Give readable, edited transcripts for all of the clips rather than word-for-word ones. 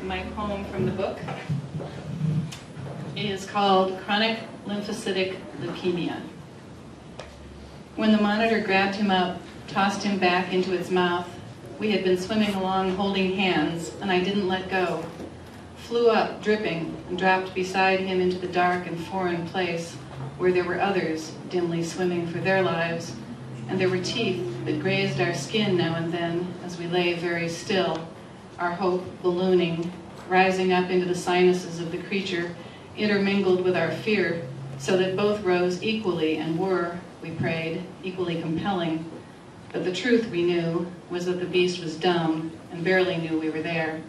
my poem from the book. It is called Chronic Lymphocytic Leukemia. When the monitor grabbed him up, tossed him back into its mouth, we had been swimming along holding hands, and I didn't let go. Flew up, dripping, and dropped beside him into the dark and foreign place where there were others dimly swimming for their lives, and there were teeth that grazed our skin now and then as we lay very still, our hope ballooning, rising up into the sinuses of the creature, intermingled with our fear, so that both rose equally and were, we prayed, equally compelling. But the truth, we knew, was that the beast was dumb and barely knew we were there.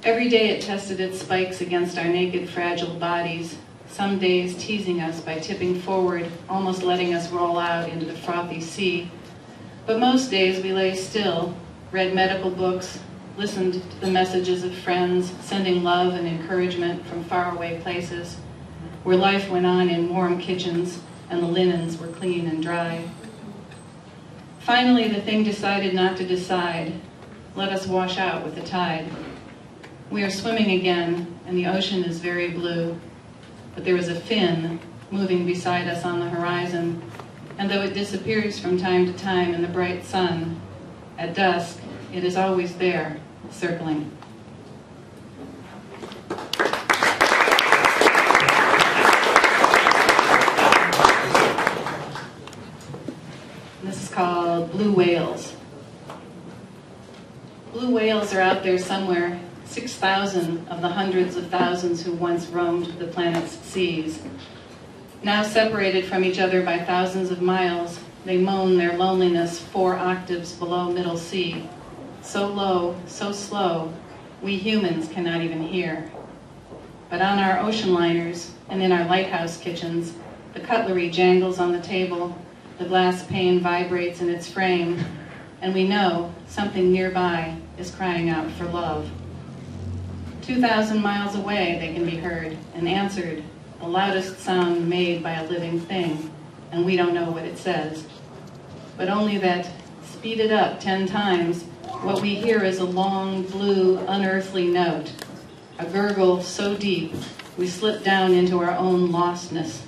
Every day it tested its spikes against our naked, fragile bodies, some days teasing us by tipping forward, almost letting us roll out into the frothy sea. But most days we lay still, read medical books, listened to the messages of friends, sending love and encouragement from faraway places, where life went on in warm kitchens and the linens were clean and dry. Finally, the thing decided not to decide, let us wash out with the tide. We are swimming again, and the ocean is very blue, but there is a fin moving beside us on the horizon, and though it disappears from time to time in the bright sun, at dusk, it is always there, circling. This is called Blue Whales. Blue whales are out there somewhere, 6,000 of the hundreds of thousands who once roamed the planet's seas. Now separated from each other by thousands of miles, they moan their loneliness 4 octaves below middle sea. So low, so slow, we humans cannot even hear. But on our ocean liners and in our lighthouse kitchens, the cutlery jangles on the table, the glass pane vibrates in its frame, and we know something nearby is crying out for love. 2,000 miles away they can be heard and answered, the loudest sound made by a living thing, and we don't know what it says. But only that, speeded up 10 times, what we hear is a long, blue, unearthly note, a gurgle so deep we slip down into our own lostness,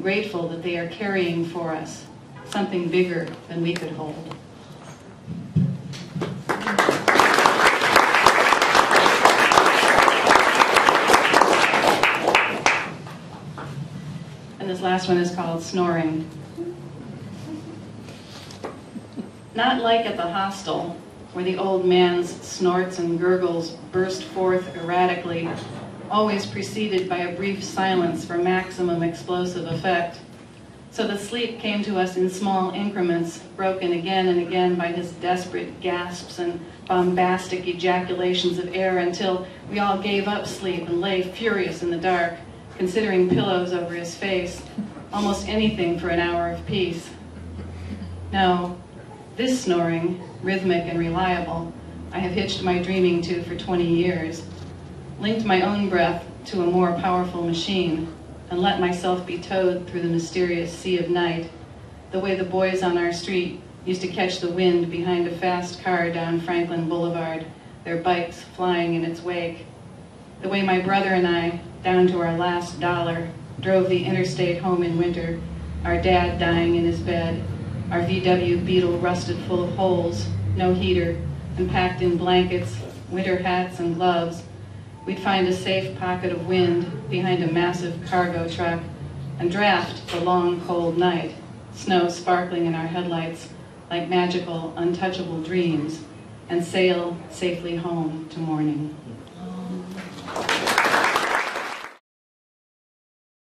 grateful that they are carrying for us something bigger than we could hold. And this last one is called Snoring. Not like at the hostel, where the old man's snorts and gurgles burst forth erratically, always preceded by a brief silence for maximum explosive effect. So the sleep came to us in small increments, broken again and again by his desperate gasps and bombastic ejaculations of air, until we all gave up sleep and lay furious in the dark, considering pillows over his face, almost anything for an hour of peace. No, this snoring, rhythmic and reliable, I have hitched my dreaming to for 20 years, linked my own breath to a more powerful machine, and let myself be towed through the mysterious sea of night, the way the boys on our street used to catch the wind behind a fast car down Franklin Boulevard, their bikes flying in its wake, the way my brother and I, down to our last dollar, drove the interstate home in winter, our dad dying in his bed, our VW Beetle rusted full of holes, no heater, and packed in blankets, winter hats, and gloves. We'd find a safe pocket of wind behind a massive cargo truck and draft the long, cold night, snow sparkling in our headlights like magical, untouchable dreams, and sail safely home to morning.